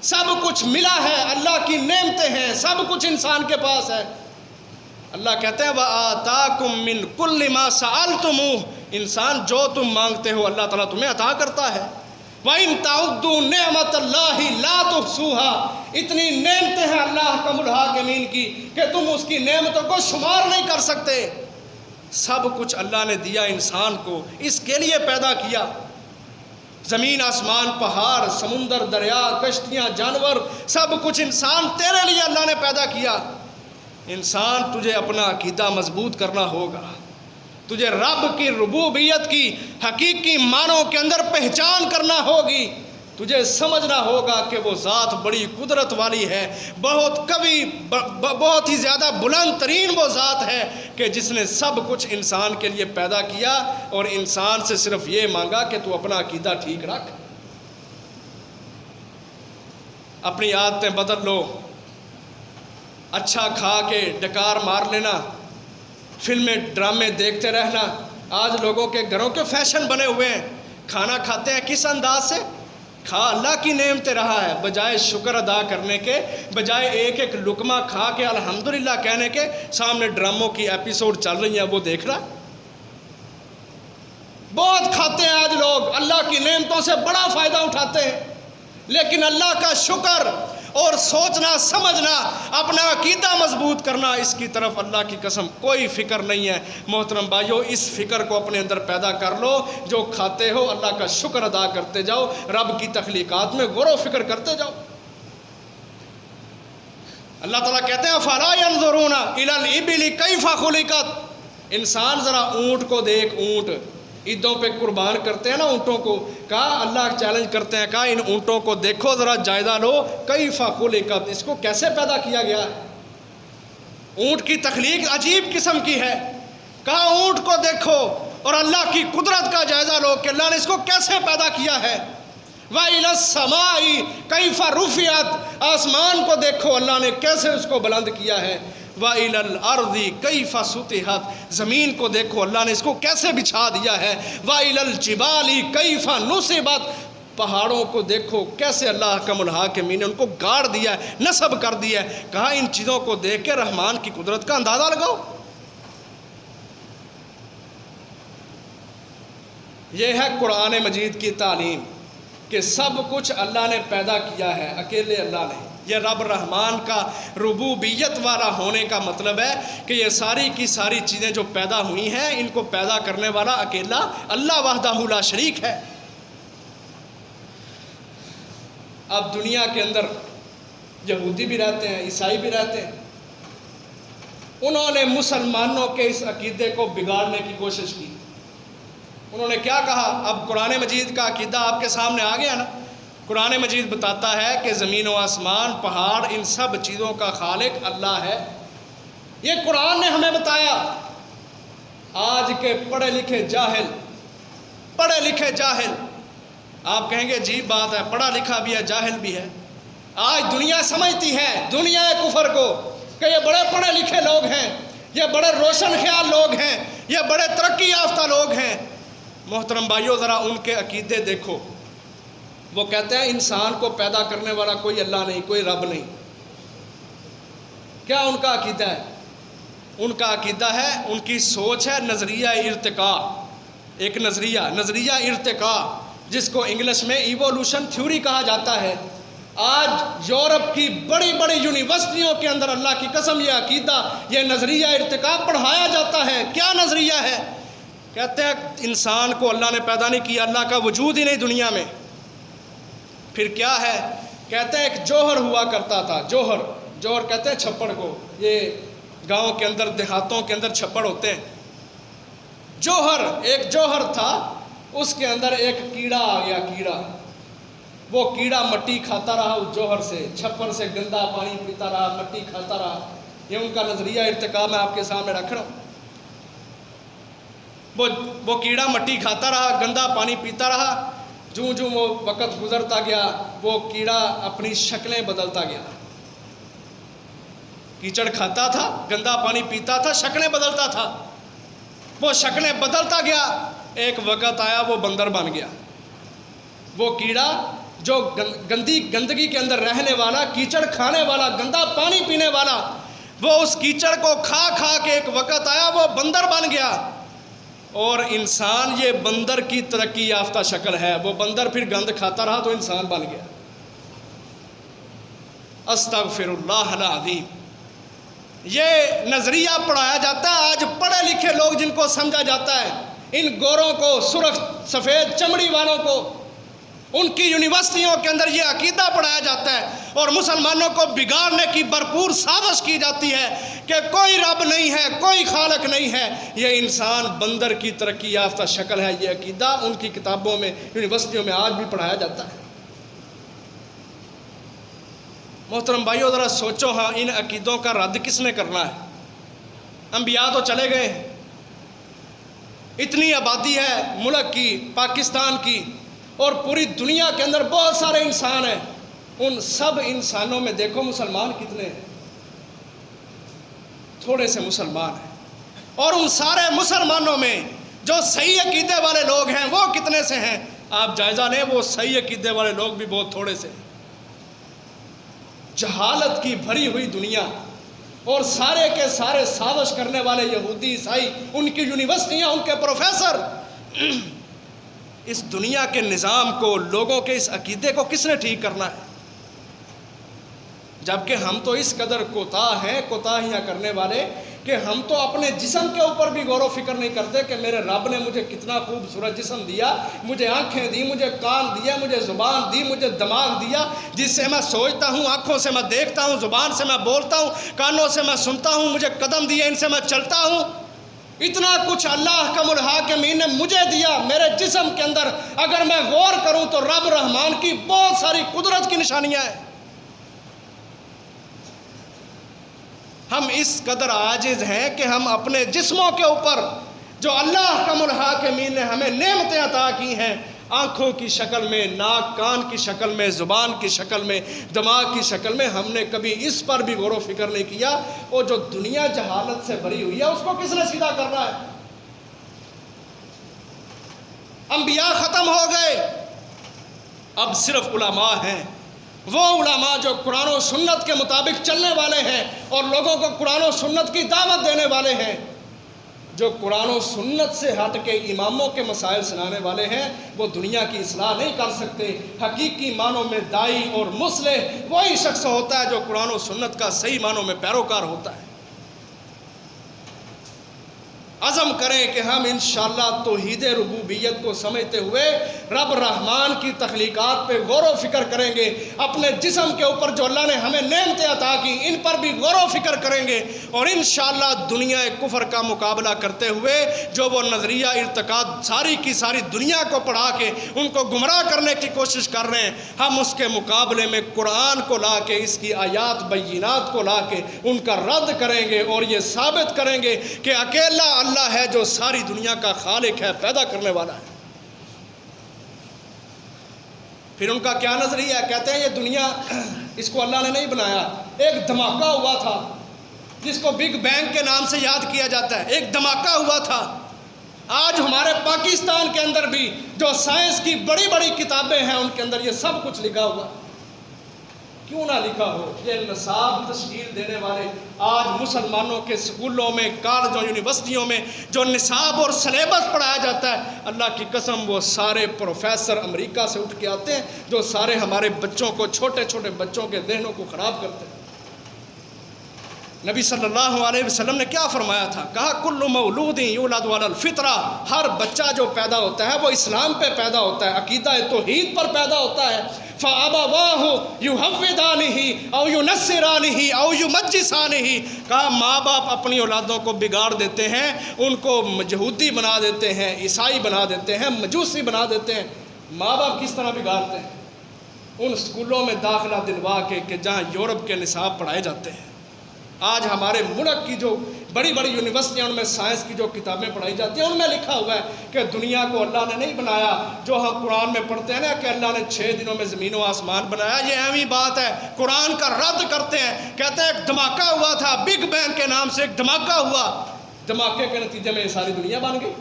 سب کچھ ملا ہے، اللہ کی نعمتیں ہیں، سب کچھ انسان کے پاس ہے۔ اللہ کہتے ہیں وَآتَاكُم مِّن كُلِّ مَا سَأَلْتُمُوهُ، انسان جو تم مانگتے ہو اللہ تعالیٰ تمہیں عطا کرتا ہے۔ وَإِن تَعُدُّوا نِعْمَةَ اللَّهِ لَا تُحْصُوهَا، اتنی نعمتیں ہیں اللہ احکم الحاکمین کی کہ تم اس کی نعمتوں کو شمار نہیں کر سکتے۔ سب کچھ اللہ نے دیا انسان کو، اس کے لیے پیدا کیا۔ زمین آسمان، پہاڑ، سمندر، دریا، کشتیاں، جانور، سب کچھ انسان تیرے لیے اللہ نے پیدا کیا۔ انسان تجھے اپنا عقیدہ مضبوط کرنا ہوگا، تجھے رب کی ربوبیت کی حقیقی معنوں کے اندر پہچان کرنا ہوگی، تجھے سمجھنا ہوگا کہ وہ ذات بڑی قدرت والی ہے، بہت ہی زیادہ بلند ترین وہ ذات ہے کہ جس نے سب کچھ انسان کے لیے پیدا کیا اور انسان سے صرف یہ مانگا کہ تو اپنا عقیدہ ٹھیک رکھ، اپنی عادتیں بدل لو، اچھا کھا کے ڈکار مار لینا، فلمیں ڈرامے دیکھتے رہنا۔ آج لوگوں کے گھروں کے فیشن بنے ہوئے ہیں، کھانا کھاتے ہیں کس انداز سے؟ کھا اللہ کی نعمتیں رہا ہے، بجائے شکر ادا کرنے کے، بجائے ایک ایک لقمہ کھا کے الحمدللہ کہنے کے، سامنے ڈراموں کی ایپیسوڈ چل رہی ہیں وہ دیکھ رہا۔ بہت کھاتے ہیں آج لوگ، اللہ کی نعمتوں سے بڑا فائدہ اٹھاتے ہیں، لیکن اللہ کا شکر اور سوچنا سمجھنا، اپنا عقیدہ مضبوط کرنا، اس کی طرف اللہ کی قسم کوئی فکر نہیں ہے۔ محترم بھائیو، اس فکر کو اپنے اندر پیدا کر لو، جو کھاتے ہو اللہ کا شکر ادا کرتے جاؤ، رب کی تخلیقات میں غور و فکر کرتے جاؤ۔ اللہ تعالیٰ کہتے ہیں فَلَا يَنْظُرُونَ إِلَى الْإِبِلِ كَيْفَ خُلِقَتْ، انسان ذرا اونٹ کو دیکھ، اونٹ عیدوں پہ قربان کرتے ہیں نا اونٹوں کو، کہا اللہ چیلنج کرتے ہیں، کہا ان اونٹوں کو دیکھو ذرا جائزہ لو، کیف خلقت، اس کو کیسے پیدا کیا گیا ہے۔ اونٹ کی تخلیق عجیب قسم کی ہے، کہا اونٹ کو دیکھو اور اللہ کی قدرت کا جائزہ لو کہ اللہ نے اس کو کیسے پیدا کیا ہے۔ وَإِلَى السَّمَاءِ كَيْفَ رُفِعَتْ، آسمان کو دیکھو اللہ نے کیسے اس کو بلند کیا ہے۔ وَإِلَى الْأَرْضِ كَيْفَ سُطِحَتْ، زمین کو دیکھو اللہ نے اس کو کیسے بچھا دیا ہے۔ وَإِلَى الْجِبَالِ كَيْفَ نُصِبَتْ، پہاڑوں کو دیکھو کیسے اللہ حکم الحاکمین نے ان کو گاڑ دیا ہے، نصب کر دیا ہے۔ کہا ان چیزوں کو دیکھ کے رحمان کی قدرت کا اندازہ لگاؤ۔ یہ ہے قرآن مجید کی تعلیم کہ سب کچھ اللہ نے پیدا کیا ہے، اکیلے اللہ نے۔ یہ رب رحمان کا ربوبیت والا ہونے کا مطلب ہے کہ یہ ساری کی ساری چیزیں جو پیدا ہوئی ہیں ان کو پیدا کرنے والا اکیلا اللہ وحدہ لا شریک ہے۔ اب دنیا کے اندر یہودی بھی رہتے ہیں، عیسائی بھی رہتے ہیں، انہوں نے مسلمانوں کے اس عقیدے کو بگاڑنے کی کوشش کی۔ انہوں نے کیا کہا؟ اب قرآن مجید کا عقیدہ آپ کے سامنے آ گیا نا۔ قرآن مجید بتاتا ہے کہ زمین و آسمان، پہاڑ، ان سب چیزوں کا خالق اللہ ہے۔ یہ قرآن نے ہمیں بتایا۔ آج کے پڑھے لکھے جاہل آپ کہیں گے عجیب بات ہے، پڑھا لکھا بھی ہے جاہل بھی ہے۔ آج دنیا سمجھتی ہے، دنیا کفر کو، کہ یہ بڑے پڑھے لکھے لوگ ہیں، یہ بڑے روشن خیال لوگ ہیں، یہ بڑے ترقی یافتہ لوگ ہیں۔ محترم بھائیو، ذرا ان کے عقیدے دیکھو۔ وہ کہتے ہیں انسان کو پیدا کرنے والا کوئی اللہ نہیں، کوئی رب نہیں۔ کیا ان کا عقیدہ ہے؟ ان کا عقیدہ ہے، ان کی سوچ ہے نظریہ ارتقاء، ایک نظریہ ارتقاء، جس کو انگلش میں ایوولوشن تھیوری کہا جاتا ہے۔ آج یورپ کی بڑی بڑی یونیورسٹیوں کے اندر اللہ کی قسم یہ عقیدہ، یہ نظریہ ارتقاء پڑھایا جاتا ہے۔ کیا نظریہ ہے؟ کہتے ہیں انسان کو اللہ نے پیدا نہیں کیا، اللہ کا وجود ہی نہیں دنیا میں۔ پھر کیا ہے؟ کہتے ہیں ایک جوہر ہوا کرتا تھا، جوہر کہتے ہیں چھپڑ کو، یہ گاؤں کے اندر دیہاتوں کے اندر چھپڑ ہوتے ہیں۔ ایک جوہر تھا، اس کے اندر ایک کیڑا آ گیا، وہ کیڑا مٹی کھاتا رہا اس جوہر سے، چھپر سے گندا پانی پیتا رہا، مٹی کھاتا رہا۔ یہ ان کا نظریہ ارتقاء میں آپ کے سامنے رکھ رہا ہوں۔ وہ کیڑا مٹی کھاتا رہا، گندا پانی پیتا رہا، جوں وہ وقت گزرتا گیا وہ کیڑا اپنی شکلیں بدلتا گیا۔ کیچڑ کھاتا تھا، گندا پانی پیتا تھا، شکلیں بدلتا تھا، وہ شکلیں بدلتا گیا۔ ایک وقت آیا وہ بندر بن گیا۔ وہ کیڑا جو گندگی کے اندر رہنے والا، کیچڑ کھانے والا، گندا پانی پینے والا، وہ اس کیچڑ کو کھا کے ایک وقت آیا وہ بندر بن گیا۔ اور انسان یہ بندر کی ترقی یافتہ شکل ہے۔ وہ بندر پھر گند کھاتا رہا تو انسان بن گیا۔ استغفر اللہ العظیم۔ یہ نظریہ پڑھایا جاتا ہے. آج پڑھے لکھے لوگ جن کو سمجھا جاتا ہے، ان گوروں کو، سرخ سفید چمڑی والوں کو، ان کی یونیورسٹیوں کے اندر یہ عقیدہ پڑھایا جاتا ہے اور مسلمانوں کو بگاڑنے کی بھرپور سازش کی جاتی ہے کہ کوئی رب نہیں ہے، کوئی خالق نہیں ہے، یہ انسان بندر کی ترقی یافتہ شکل ہے. یہ عقیدہ ان کی کتابوں میں، یونیورسٹیوں میں آج بھی پڑھایا جاتا ہے. محترم بھائیو، ذرا سوچو ہاں، ان عقیدوں کا رد کس نے کرنا ہے؟ انبیاء تو چلے گئے. اتنی آبادی ہے ملک کی، پاکستان کی، اور پوری دنیا کے اندر بہت سارے انسان ہیں. ان سب انسانوں میں دیکھو مسلمان کتنے ہیں؟ تھوڑے سے مسلمان ہیں. اور ان سارے مسلمانوں میں جو صحیح عقیدے والے لوگ ہیں وہ کتنے سے ہیں؟ آپ جائزہ لیں، وہ صحیح عقیدے والے لوگ بھی بہت تھوڑے سے ہیں. جہالت کی بھری ہوئی دنیا اور سارے کے سارے سازش کرنے والے یہودی عیسائی، ان کی یونیورسٹیاں، ان کے پروفیسر، اس دنیا کے نظام کو، لوگوں کے اس عقیدے کو کس نے ٹھیک کرنا ہے؟ جبکہ ہم تو اس قدر کوتاہ ہیں، کوتاہیاں کرنے والے، کہ ہم تو اپنے جسم کے اوپر بھی غور و فکر نہیں کرتے کہ میرے رب نے مجھے کتنا خوبصورت جسم دیا، مجھے آنکھیں دی، مجھے کان دیا، مجھے زبان دی، مجھے دماغ دیا، جس سے میں سوچتا ہوں، آنکھوں سے میں دیکھتا ہوں، زبان سے میں بولتا ہوں، کانوں سے میں سنتا ہوں، مجھے قدم دیے، ان سے میں چلتا ہوں. اتنا کچھ اللہ احکم الحاکمین نے مجھے دیا میرے جسم کے اندر. اگر میں غور کروں تو رب رحمان کی بہت ساری قدرت کی نشانیاں ہیں. ہم اس قدر عاجز ہیں کہ ہم اپنے جسموں کے اوپر جو اللہ احکم الحاکمین نے ہمیں نعمتیں عطا کی ہیں، آنکھوں کی شکل میں، ناک کان کی شکل میں، زبان کی شکل میں، دماغ کی شکل میں، ہم نے کبھی اس پر بھی غور و فکر نہیں کیا. اور جو دنیا جہالت سے بھری ہوئی ہے اس کو کس نے سیدھا کرنا ہے؟ انبیاء ختم ہو گئے، اب صرف علماء ہیں. وہ علماء جو قرآن و سنت کے مطابق چلنے والے ہیں اور لوگوں کو قرآن و سنت کی دعوت دینے والے ہیں. جو قرآن و سنت سے ہٹ کے اماموں کے مسائل سنانے والے ہیں، وہ دنیا کی اصلاح نہیں کر سکتے. حقیقی معنوں میں دائی اور مصلح وہی شخص ہوتا ہے جو قرآن و سنت کا صحیح معنوں میں پیروکار ہوتا ہے. عزم کریں کہ ہم انشاءاللہ توحید ربوبیت کو سمجھتے ہوئے رب رحمان کی تخلیقات پہ غور و فکر کریں گے. اپنے جسم کے اوپر جو اللہ نے ہمیں نعمتیں عطا کی، ان پر بھی غور و فکر کریں گے. اور انشاءاللہ دنیا کفر کا مقابلہ کرتے ہوئے جو وہ نظریہ ارتقاد ساری کی ساری دنیا کو پڑھا کے ان کو گمراہ کرنے کی کوشش کر رہے ہیں، ہم اس کے مقابلے میں قرآن کو لا کے، اس کی آیات بینات کو لا کے ان کا رد کریں گے اور یہ ثابت کریں گے کہ اکیلا اللہ ہے جو ساری دنیا کا خالق ہے، پیدا کرنے والا ہے. پھر ان کا کیا نظریہ ہے؟ کہتے ہیں یہ دنیا اس کو اللہ نے نہیں بنایا، ایک دھماکہ ہوا تھا جس کو بگ بینگ کے نام سے یاد کیا جاتا ہے. ایک دھماکہ ہوا تھا. آج ہمارے پاکستان کے اندر بھی جو سائنس کی بڑی بڑی کتابیں ہیں ان کے اندر یہ سب کچھ لکھا ہوا. کیوں نہ لکھا ہو؟ یہ نصاب تشکیل دینے والے آج مسلمانوں کے سکولوں میں، کالجوں، یونیورسٹیوں میں جو نصاب اور سلیبس پڑھایا جاتا ہے، اللہ کی قسم وہ سارے پروفیسر امریکہ سے اٹھ کے آتے ہیں جو سارے ہمارے بچوں کو، چھوٹے چھوٹے بچوں کے ذہنوں کو خراب کرتے ہیں. نبی صلی اللہ علیہ وسلم نے کیا فرمایا تھا؟ کہا کل مولود یولد علی الفطرہ، ہر بچہ جو پیدا ہوتا ہے وہ اسلام پہ پیدا ہوتا ہے، عقیدہ توحید پر پیدا ہوتا ہے. فَأَبَوَاهُ يُحَوِّدَانِهِ أَوْ يُنَصِّرَانِهِ أَوْ يُمَجِّسَانِهِ. کہا ماں باپ اپنی اولادوں کو بگاڑ دیتے ہیں، ان کو یہودی بنا دیتے ہیں، عیسائی بنا دیتے ہیں، مجوسی بنا دیتے ہیں. ماں باپ کس طرح بگاڑتے ہیں؟ ان سکولوں میں داخلہ دلوا کے کہ جہاں یورپ کے نصاب پڑھائے جاتے ہیں. آج ہمارے ملک کی جو بڑی بڑی یونیورسٹیاں ان میں سائنس کی جو کتابیں پڑھائی جاتی ہیں ان میں لکھا ہوا ہے کہ دنیا کو اللہ نے نہیں بنایا. جو ہم قرآن میں پڑھتے ہیں نا کہ اللہ نے 6 دنوں میں زمین و آسمان بنایا، یہ اہمی بات ہے. قرآن کا رد کرتے ہیں، کہتے ہیں ایک دھماکہ ہوا تھا، بگ بینگ کے نام سے ایک دھماکہ ہوا، دھماکے کے نتیجے میں یہ ساری دنیا بن گئی.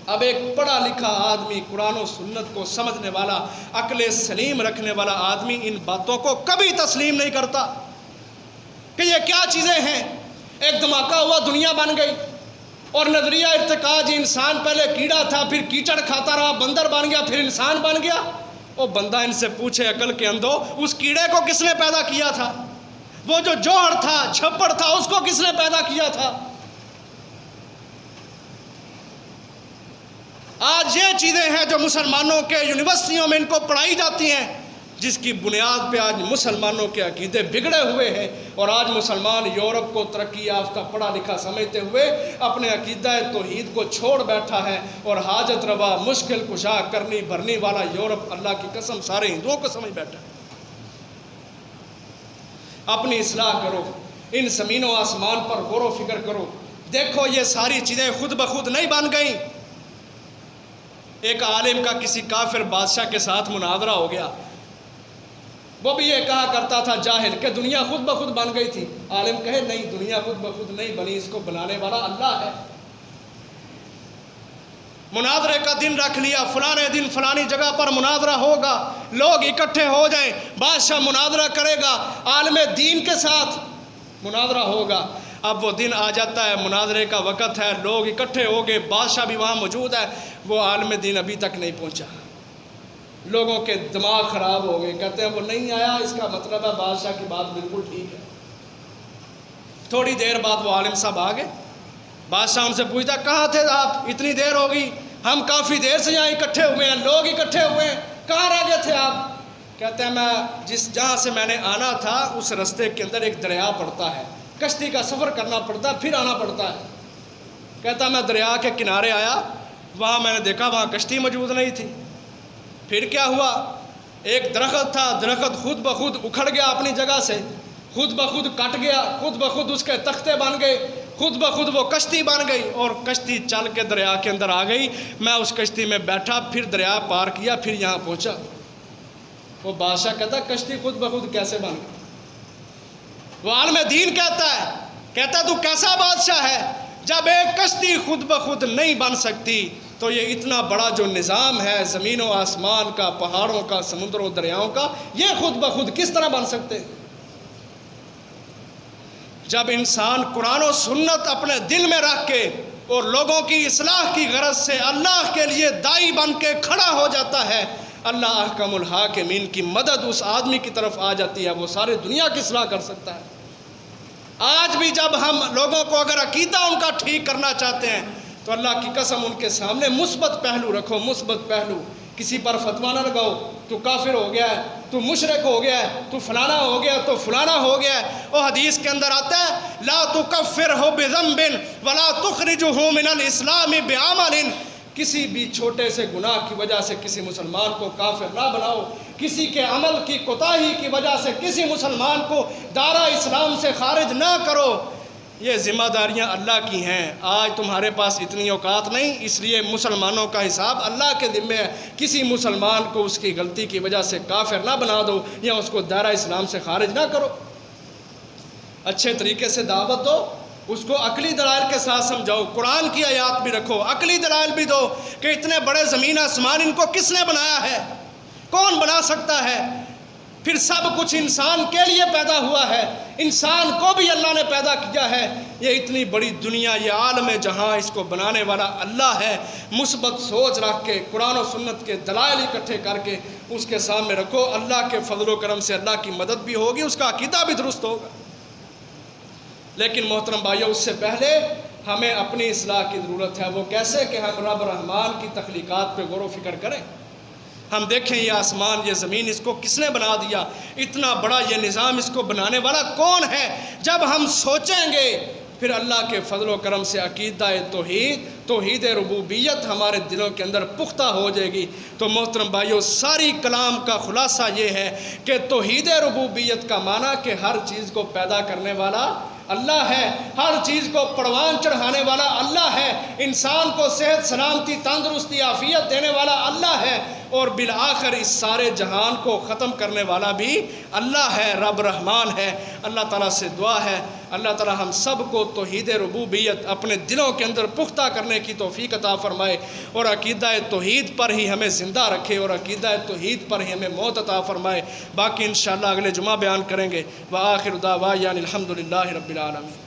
اب ایک پڑھا لکھا آدمی، قرآن و سنت کو سمجھنے والا، عقل سلیم رکھنے والا آدمی ان باتوں کو کبھی تسلیم نہیں کرتا کہ یہ کیا چیزیں ہیں. ایک دھماکہ ہوا، دنیا بن گئی. اور نظریہ ارتقاء، انسان پہلے کیڑا تھا، پھر کیچڑ کھاتا رہا، بندر بن گیا، پھر انسان بن گیا. وہ بندہ ان سے پوچھے عقل کے اندھو، اس کیڑے کو کس نے پیدا کیا تھا؟ وہ جو جوہر تھا، چھپڑ تھا، اس کو کس نے پیدا کیا تھا؟ آج یہ چیزیں ہیں جو مسلمانوں کے یونیورسٹیوں میں ان کو پڑھائی جاتی ہیں، جس کی بنیاد پہ آج مسلمانوں کے عقیدے بگڑے ہوئے ہیں، اور آج مسلمان یورپ کو ترقی یافتہ پڑھا لکھا سمجھتے ہوئے اپنے عقیدہ توحید کو چھوڑ بیٹھا ہے، اور حاجت روا مشکل کشا کرنی بھرنی والا یورپ اللہ کی قسم سارے ہندوؤں کو سمجھ بیٹھا ہے۔ اپنی اصلاح کرو، ان زمین و آسمان پر غور و فکر کرو، دیکھو یہ ساری چیزیں خود بخود نہیں بن گئیں۔ ایک عالم کا کسی کافر بادشاہ کے ساتھ مناظرہ ہو گیا، وہ بھی یہ کہا کرتا تھا جاہل کہ دنیا خود بخود بن گئی تھی۔ عالم کہے نہیں، دنیا خود بخود نہیں بنی، اس کو بنانے والا اللہ ہے۔ مناظرے کا دن رکھ لیا، فلانے دن فلانی جگہ پر مناظرہ ہوگا، لوگ اکٹھے ہو جائیں، بادشاہ مناظرہ کرے گا، عالم دین کے ساتھ مناظرہ ہوگا۔ اب وہ دن آ جاتا ہے، مناظرے کا وقت ہے، لوگ اکٹھے ہو گئے، بادشاہ بھی وہاں موجود ہے، وہ عالم دین ابھی تک نہیں پہنچا۔ لوگوں کے دماغ خراب ہو گئے، کہتے ہیں وہ نہیں آیا، اس کا مطلب ہے بادشاہ کی بات بالکل ٹھیک ہے۔ تھوڑی دیر بعد وہ عالم صاحب آ گئے، بادشاہ ان سے پوچھتا کہاں تھے آپ، اتنی دیر ہو گئی، ہم کافی دیر سے یہاں اکٹھے ہوئے ہیں، لوگ اکٹھے ہوئے ہیں، کہاں رہ گئے تھے آپ؟ کہتے ہیں میں جہاں سے میں نے آنا تھا اس رستے کے اندر ایک دریا پڑتا ہے، کشتی کا سفر کرنا پڑتا ہے، پھر آنا پڑتا ہے۔ کہتا میں دریا کے کنارے آیا، وہاں میں نے دیکھا وہاں کشتی موجود نہیں تھی۔ پھر کیا ہوا؟ ایک درخت تھا، درخت خود بخود اکھڑ گیا اپنی جگہ سے، خود بخود کٹ گیا، خود بخود اس کے تختے بن گئے، خود بخود وہ کشتی بن گئی، اور کشتی چل کے دریا کے اندر آ گئی۔ میں اس کشتی میں بیٹھا، پھر دریا پار کیا، پھر یہاں پہنچا۔ وہ بادشاہ کہتا کشتی خود بخود کیسے بن گئی؟ وہ عالم دین کہتا تو کیسا بادشاہ ہے؟ جب ایک کشتی خود بخود نہیں بن سکتی تو یہ اتنا بڑا جو نظام ہے زمین و آسمان کا، پہاڑوں کا، سمندر و دریاؤں کا، یہ خود بخود کس طرح بن سکتے؟ جب انسان قرآن و سنت اپنے دل میں رکھ کے اور لوگوں کی اصلاح کی غرض سے اللہ کے لیے داعی بن کے کھڑا ہو جاتا ہے، اللہ احکم الحاکمین کی مدد اس آدمی کی طرف آ جاتی ہے، وہ سارے دنیا کی اصلاح کر سکتا ہے۔ آج بھی جب ہم لوگوں کو اگر عقیدہ ان کا ٹھیک کرنا چاہتے ہیں تو اللہ کی قسم ان کے سامنے مثبت پہلو رکھو، مثبت پہلو۔ کسی پر فتویٰ نہ لگاؤ تو کافر ہو گیا ہے، تو مشرک ہو گیا ہے، تو فلانا ہو گیا، تو فلانا ہو گیا ہے۔ وہ حدیث کے اندر آتا ہے لا تکفرہ بذنب ولا تخرجہ من الاسلام بعمل، کسی بھی چھوٹے سے گناہ کی وجہ سے کسی مسلمان کو کافر نہ بناؤ، کسی کے عمل کی کوتاہی کی وجہ سے کسی مسلمان کو دائرہ اسلام سے خارج نہ کرو۔ یہ ذمہ داریاں اللہ کی ہیں، آج تمہارے پاس اتنی اوقات نہیں، اس لیے مسلمانوں کا حساب اللہ کے ذمے ہے۔ کسی مسلمان کو اس کی غلطی کی وجہ سے کافر نہ بنا دو یا اس کو دائرہ اسلام سے خارج نہ کرو، اچھے طریقے سے دعوت دو، اس کو عقلی دلائل کے ساتھ سمجھاؤ، قرآن کی آیات بھی رکھو، عقلی دلائل بھی دو کہ اتنے بڑے زمین آسمان ان کو کس نے بنایا ہے، کون بنا سکتا ہے؟ پھر سب کچھ انسان کے لیے پیدا ہوا ہے، انسان کو بھی اللہ نے پیدا کیا ہے۔ یہ اتنی بڑی دنیا، یہ عالم جہاں، اس کو بنانے والا اللہ ہے۔ مثبت سوچ رکھ کے قرآن و سنت کے دلائل اکٹھے کر کے اس کے سامنے رکھو، اللہ کے فضل و کرم سے اللہ کی مدد بھی ہوگی، اس کا عقیدہ بھی درست ہوگا۔ لیکن محترم بھائیو، اس سے پہلے ہمیں اپنی اصلاح کی ضرورت ہے۔ وہ کیسے؟ کہ ہم رب رحمان کی تخلیقات پہ غور و فکر کریں، ہم دیکھیں یہ آسمان، یہ زمین، اس کو کس نے بنا دیا، اتنا بڑا یہ نظام، اس کو بنانے والا کون ہے؟ جب ہم سوچیں گے پھر اللہ کے فضل و کرم سے عقیدہ توحید ربوبیت ہمارے دلوں کے اندر پختہ ہو جائے گی۔ تو محترم بھائیو، ساری کلام کا خلاصہ یہ ہے کہ توحید ربوبیت کا معنی کہ ہر چیز کو پیدا کرنے والا اللہ ہے، ہر چیز کو پروان چڑھانے والا اللہ ہے، انسان کو صحت سلامتی تندرستی عافیت دینے والا اللہ ہے، اور بالآخر اس سارے جہان کو ختم کرنے والا بھی اللہ ہے، رب رحمان ہے۔ اللہ تعالیٰ سے دعا ہے اللہ تعالیٰ ہم سب کو توحید ربوبیت اپنے دلوں کے اندر پختہ کرنے کی توفیق عطا فرمائے، اور عقیدہ توحید پر ہی ہمیں زندہ رکھے، اور عقیدہ توحید پر ہی ہمیں موت عطا فرمائے۔ باقی انشاءاللہ اگلے جمعہ بیان کریں گے۔ وآخر دعوانا الحمدللہ رب العالمین۔